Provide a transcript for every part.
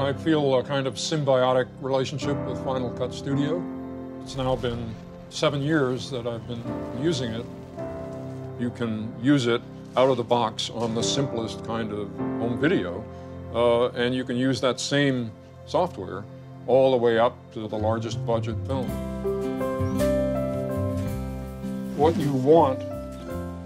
I feel a kind of symbiotic relationship with Final Cut Studio. It's now been 7 years that I've been using it. You can use it out of the box on the simplest kind of home video, and you can use that same software all the way up to the largest budget film. What you want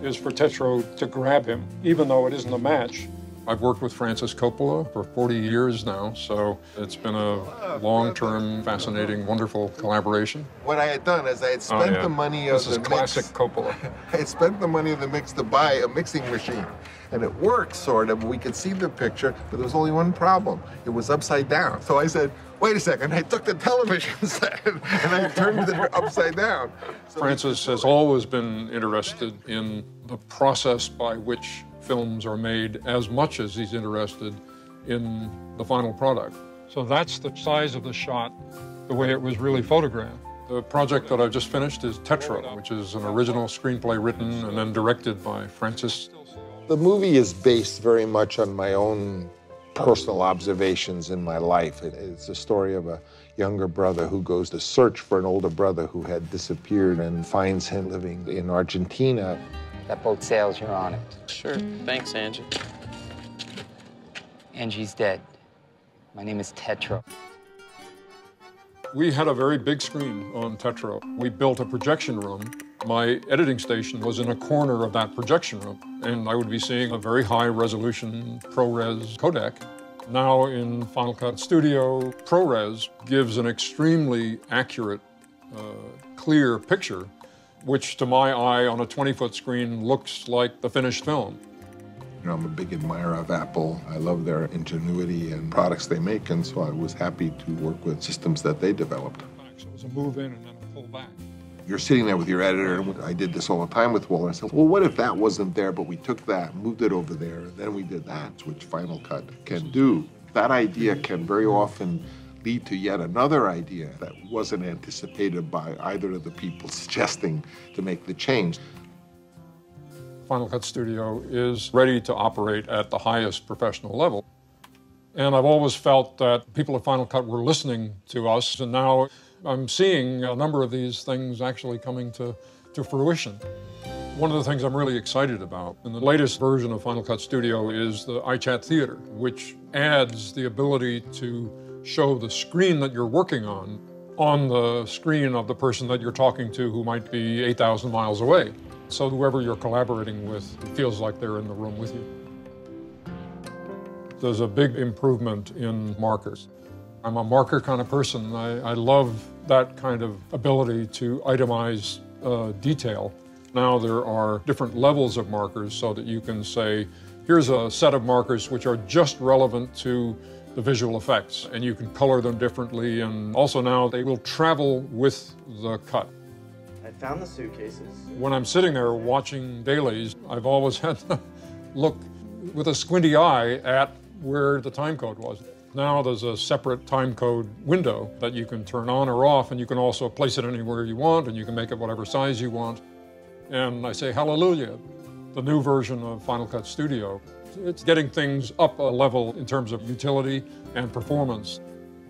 is for Tetro to grab him, even though it isn't a match. I've worked with Francis Coppola for 40 years now, so it's been a long-term, fascinating, wonderful collaboration. What I had done is I had spent the money of this is classic Coppola. I had spent the money of the mix to buy a mixing machine. And it worked, sort of. We could see the picture, but there was only one problem. It was upside down. So I said, wait a second. I took the television set and I turned it upside down. So Francis has always been interested in the process by which films are made as much as he's interested in the final product. So that's the size of the shot, the way it was really photographed. The project that I've just finished is Tetro, which is an original screenplay written and then directed by Francis. The movie is based very much on my own personal observations in my life. It's a story of a younger brother who goes to search for an older brother who had disappeared and finds him living in Argentina. That boat sails, you're on it. Sure. Thanks, Angie. Angie's dead. My name is Tetro. We had a very big screen on Tetro. We built a projection room. My editing station was in a corner of that projection room, and I would be seeing a very high-resolution ProRes codec. Now in Final Cut Studio, ProRes gives an extremely accurate, clear picture, which to my eye on a 20-foot screen looks like the finished film. You know, I'm a big admirer of Apple. I love their ingenuity and products they make, and so I was happy to work with systems that they developed. So it was a move in and then a pull back. You're sitting there with your editor, and I did this all the time with Waller. I said, well, what if that wasn't there, but we took that, moved it over there, and then we did that, which Final Cut can do. That idea can very often lead to yet another idea that wasn't anticipated by either of the people suggesting to make the change. Final Cut Studio is ready to operate at the highest professional level. And I've always felt that people at Final Cut were listening to us, and now I'm seeing a number of these things actually coming to fruition. One of the things I'm really excited about in the latest version of Final Cut Studio is the iChat Theater, which adds the ability to show the screen that you're working on the screen of the person that you're talking to who might be 8,000 miles away. So whoever you're collaborating with feels like they're in the room with you. There's a big improvement in markers. I'm a marker kind of person. I love that kind of ability to itemize detail. Now there are different levels of markers so that you can say, here's a set of markers which are just relevant to the visual effects, and you can color them differently, and also now they will travel with the cut. I found the suitcases. When I'm sitting there watching dailies, I've always had to look with a squinty eye at where the time code was. Now there's a separate time code window that you can turn on or off, and you can also place it anywhere you want, and you can make it whatever size you want. And I say, hallelujah, the new version of Final Cut Studio. It's getting things up a level in terms of utility and performance.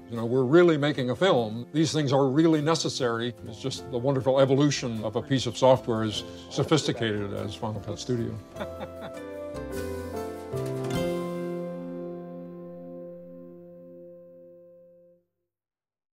You know, we're really making a film. These things are really necessary. It's just the wonderful evolution of a piece of software as sophisticated as Final Cut Studio.